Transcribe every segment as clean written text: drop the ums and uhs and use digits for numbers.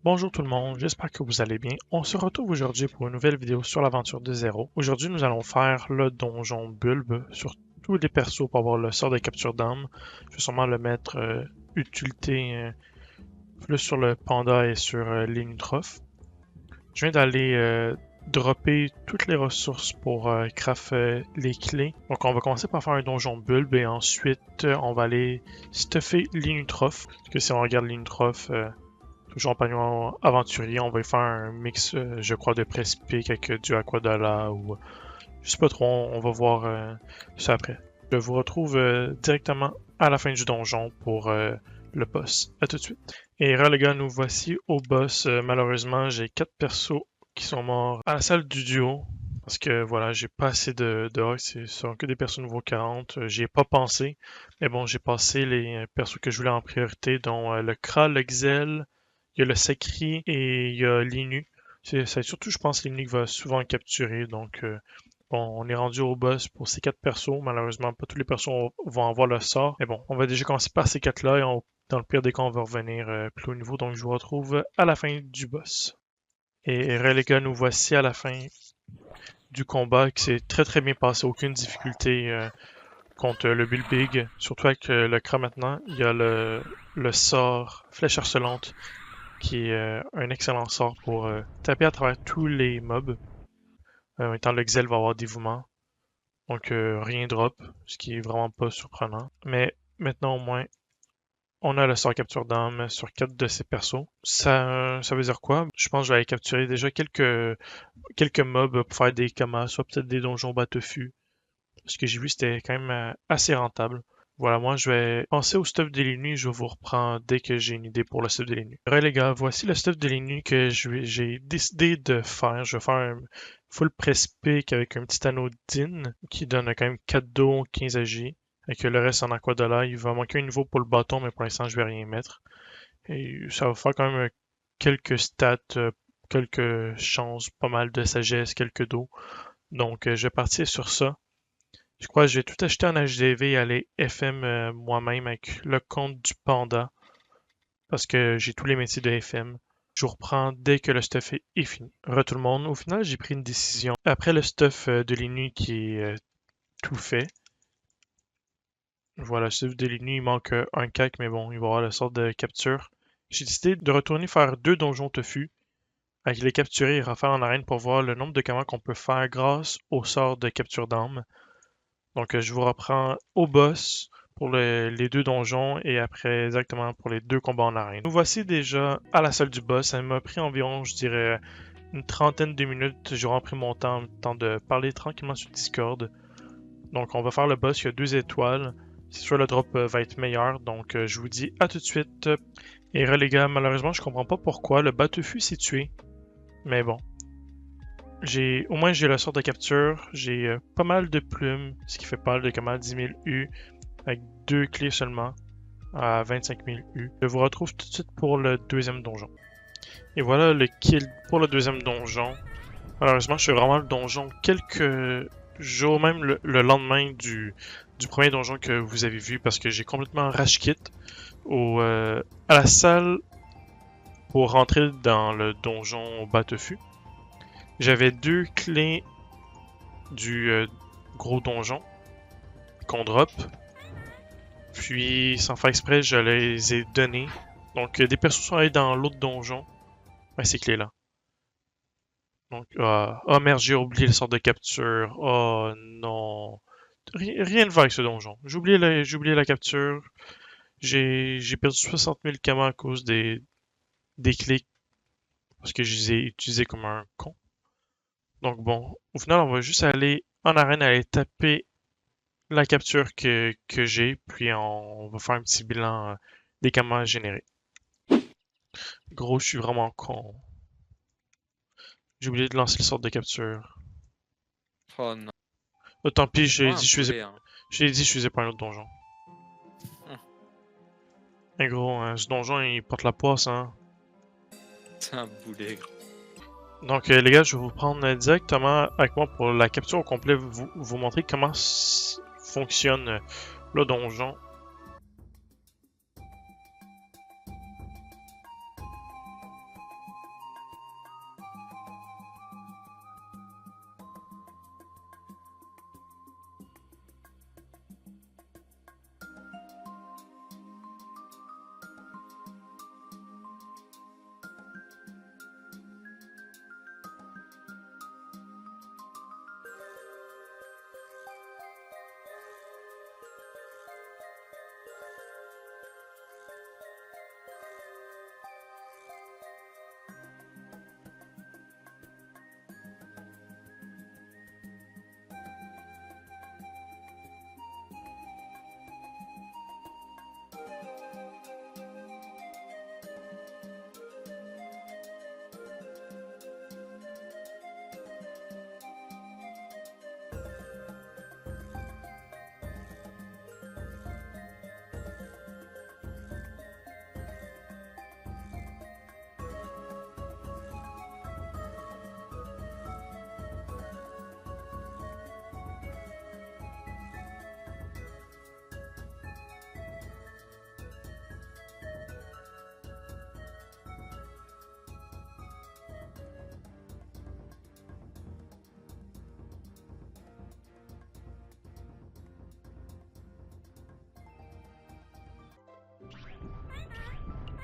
Bonjour tout le monde, j'espère que vous allez bien. On se retrouve aujourd'hui pour une nouvelle vidéo sur l'aventure de Zéro. Aujourd'hui, nous allons faire le donjon Bulbe sur tous les persos pour avoir le sort de capture d'âme. Je vais sûrement le mettre utilité plus sur le panda et sur l'Inutroph. Je viens d'aller dropper toutes les ressources pour craft les clés. Donc on va commencer par faire un donjon Bulbe et ensuite on va aller stuffer l'Inutroph. Parce que si on regarde l'Inutroph, toujours en pagnon aventurier, on va faire un mix, je crois, de Prespic avec du Aquadala ou je sais pas trop, on va voir ça après. Je vous retrouve directement à la fin du donjon pour le boss. À tout de suite. Et là les gars, nous voici au boss. Malheureusement, j'ai 4 persos qui sont morts à la salle du duo. Parce que voilà, j'ai pas assez de orcs, ce sont que des persos niveau 40. J'y ai pas pensé. Mais bon, j'ai passé les persos que je voulais en priorité, dont le Kral, le Xel, il y a le Sakri et il y a l'Inu. C'est surtout, je pense, l'Inu qui va souvent capturer. Donc, bon, on est rendu au boss pour ces 4 persos. Malheureusement, pas tous les persos vont avoir le sort. Mais bon, on va déjà commencer par ces 4-là et dans le pire des cas, on va revenir plus haut niveau. Donc, je vous retrouve à la fin du boss. Et les gars, nous voici à la fin du combat qui s'est très très bien passé. Aucune difficulté contre le Bulbig. Surtout avec le Kra maintenant. Il y a le sort Flèche harcelante qui est un excellent sort pour taper à travers tous les mobs. En même temps, le Xel va avoir dévouement. Donc rien drop, ce qui est vraiment pas surprenant. Mais maintenant au moins, on a le sort capture d'âme sur 4 de ces persos. Ça veut dire quoi? Je pense que je vais aller capturer déjà quelques mobs pour faire des kamas, soit peut-être des donjons Batefus. Ce que j'ai vu, c'était quand même assez rentable. Voilà, moi je vais penser au stuff de l'ennemi, je vous reprends dès que j'ai une idée pour le stuff de l'ennemi. Ouais les gars, voici le stuff de l'ennemi que j'ai décidé de faire. Je vais faire un full Prespic avec un petit anneau d'In qui donne quand même 4 dos, 15 AJ. Avec le reste en Aquadala, il va manquer un niveau pour le bâton, mais pour l'instant je vais rien mettre. Et ça va faire quand même quelques stats, quelques chances, pas mal de sagesse, quelques dos. Donc je vais partir sur ça. Je crois que je vais tout acheter en HDV et aller FM moi-même avec le compte du Panda parce que j'ai tous les métiers de FM. Je vous reprends dès que le stuff est fini. Re tout le monde, au final j'ai pris une décision. Après le stuff de l'INU qui est tout fait, voilà, le stuff de l'INU il manque un cac mais bon, il va y avoir la sorte de capture. J'ai décidé de retourner faire 2 donjons tofu avec les capturer et refaire en arène pour voir le nombre de commandes qu'on peut faire grâce au sort de capture d'âme. Donc, je vous reprends au boss pour les 2 donjons et après exactement pour les 2 combats en arène. Nous voici déjà à la salle du boss. Ça m'a pris environ, je dirais, une trentaine de minutes. J'ai vraiment pris mon temps de parler tranquillement sur Discord. Donc, on va faire le boss. Il y a 2 étoiles. C'est sûr, le drop va être meilleur. Donc, je vous dis à tout de suite. Et les gars, malheureusement, je comprends pas pourquoi le Batefus s'est tué. Mais bon. Au moins j'ai le sort de capture, j'ai pas mal de plumes, ce qui fait pas mal de comment 10 000 U avec 2 clés seulement à 25 000 U. Je vous retrouve tout de suite pour le deuxième donjon. Et voilà le kill pour le deuxième donjon. Malheureusement, je fais vraiment le donjon quelques jours, même le lendemain du premier donjon que vous avez vu parce que j'ai complètement rage quit à la salle pour rentrer dans le donjon Batefus. J'avais 2 clés du gros donjon qu'on drop. Puis, sans faire exprès, je les ai donnés. Donc, des persos sont allés dans l'autre donjon. Ouais, ces clés-là. Donc, oh merde, j'ai oublié le sort de capture. Oh non. Rien ne va avec ce donjon. J'ai oublié la capture. J'ai perdu 60 000 kamas à cause des clés. Parce que je les ai utilisées comme un con. Donc bon, au final, on va juste aller en arène, aller taper la capture que j'ai, puis on va faire un petit bilan des camas générés. Gros, je suis vraiment con. J'ai oublié de lancer le sort de capture. Oh non. Oh, tant pis, Oh, un poulet, hein. je l'ai dit, je faisais pas un autre donjon. Et gros, hein, ce donjon, il porte la poisse, hein. C'est un boulet, gros. Donc, les gars, je vais vous prendre directement avec moi pour la capture au complet, vous montrer comment fonctionne le donjon.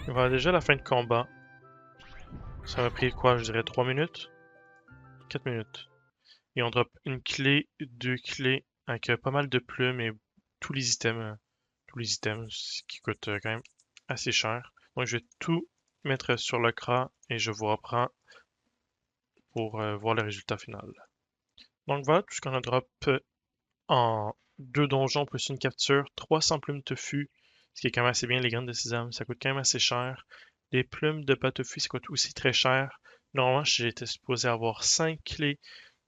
Et voilà déjà la fin de combat. Ça m'a pris quoi, je dirais 3 minutes? 4 minutes. Et on drop une clé, 2 clés, avec pas mal de plumes et tous les items. Ce qui coûte quand même assez cher. Donc je vais tout mettre sur le CRA et je vous reprends pour voir le résultat final. Donc voilà tout ce qu'on a drop en 2 donjons plus une capture, 300 plumes tofu, ce qui est quand même assez bien. Les graines de sésame, ça coûte quand même assez cher. Les plumes de tofu, ça coûte aussi très cher. Normalement, j'étais supposé avoir 5 clés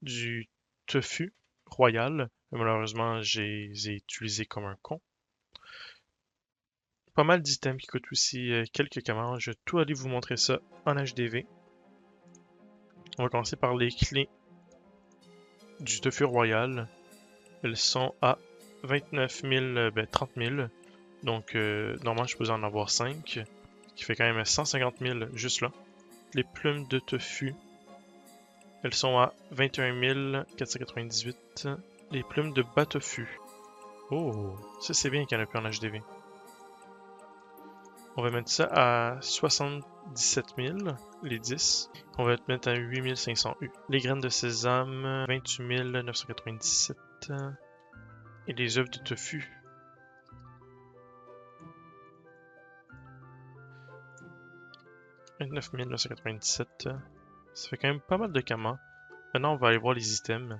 du tofu royal, mais malheureusement, j'ai utilisé comme un con. Pas mal d'items qui coûtent aussi quelques commandes. Je vais tout aller vous montrer ça en HDV. On va commencer par les clés du tofu royal. Elles sont à 29 000, 30 000. Donc, normalement, je peux en avoir 5. Ce qui fait quand même 150 000 juste là. Les plumes de tofu, elles sont à 21 498. Les plumes de tofu. Oh, ça c'est bien qu'il y en a plus en HDV. On va mettre ça à 77 000, les 10. On va mettre à 8 500 U. Les graines de sésame, 28 997. Et les œufs de tofu. 29 997. Ça fait quand même pas mal de kamas. Maintenant, on va aller voir les items.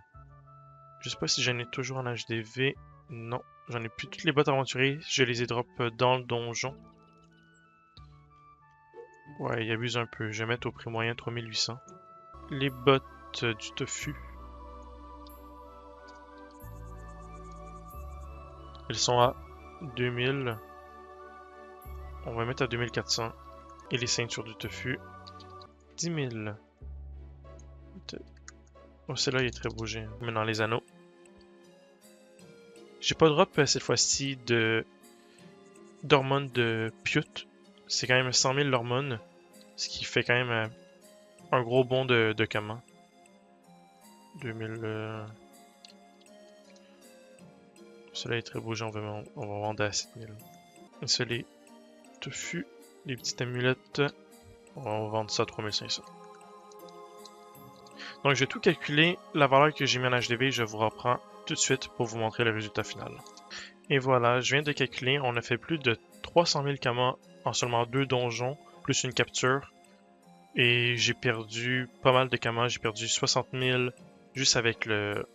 Je sais pas si j'en ai toujours en HDV. Non, j'en ai plus. Toutes les bottes aventuriers, je les ai drop dans le donjon. Ouais, il abuse un peu. Je vais mettre au prix moyen 3800. Les bottes du tofu. Elles sont à 2000. On va mettre à 2400. Et les ceintures du tofu. 10 000. Oh, celle-là, il est très beau. Maintenant, les anneaux. J'ai pas drop cette fois-ci d'hormones de Piute. C'est quand même 100 000 l'hormone. Ce qui fait quand même un gros bond de Kama. 2000. Celui-là est très beau, on va vendre à 7000. Et ça, les tofu, les petites amulettes, on va vendre ça à 3500. Donc je vais tout calculer, la valeur que j'ai mis en HDV, je vous reprends tout de suite pour vous montrer le résultat final. Et voilà, je viens de calculer, on a fait plus de 300 000 Kama en seulement 2 donjons, plus une capture. Et j'ai perdu pas mal de Kama, j'ai perdu 60 000 juste avec le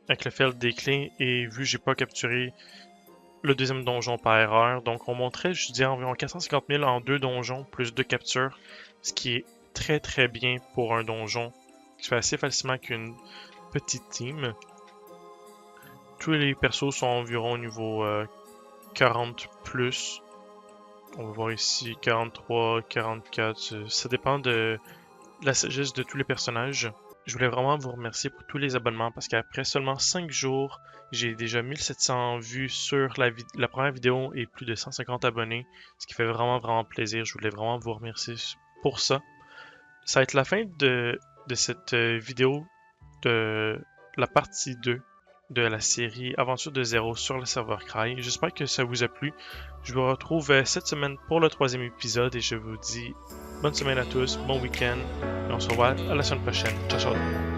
field des clés. Et vu que j'ai pas capturé le deuxième donjon par erreur, donc on montrait, je dirais, environ 450 000 en 2 donjons, plus 2 captures, ce qui est très très bien pour un donjon qui se fait assez facilement qu'une petite team. Tous les persos sont environ au niveau 40 plus. On va voir ici 43, 44. Ça dépend de la sagesse de tous les personnages. Je voulais vraiment vous remercier pour tous les abonnements parce qu'après seulement 5 jours, j'ai déjà 1700 vues sur la première vidéo et plus de 150 abonnés. Ce qui fait vraiment plaisir. Je voulais vraiment vous remercier pour ça. Ça va être la fin de cette vidéo de la partie 2 de la série Aventure de Zéro sur le serveur Cry. J'espère que ça vous a plu. Je vous retrouve cette semaine pour le 3e épisode et je vous dis bonne semaine à tous, bon week-end et on se revoit à la semaine prochaine. Ciao ciao!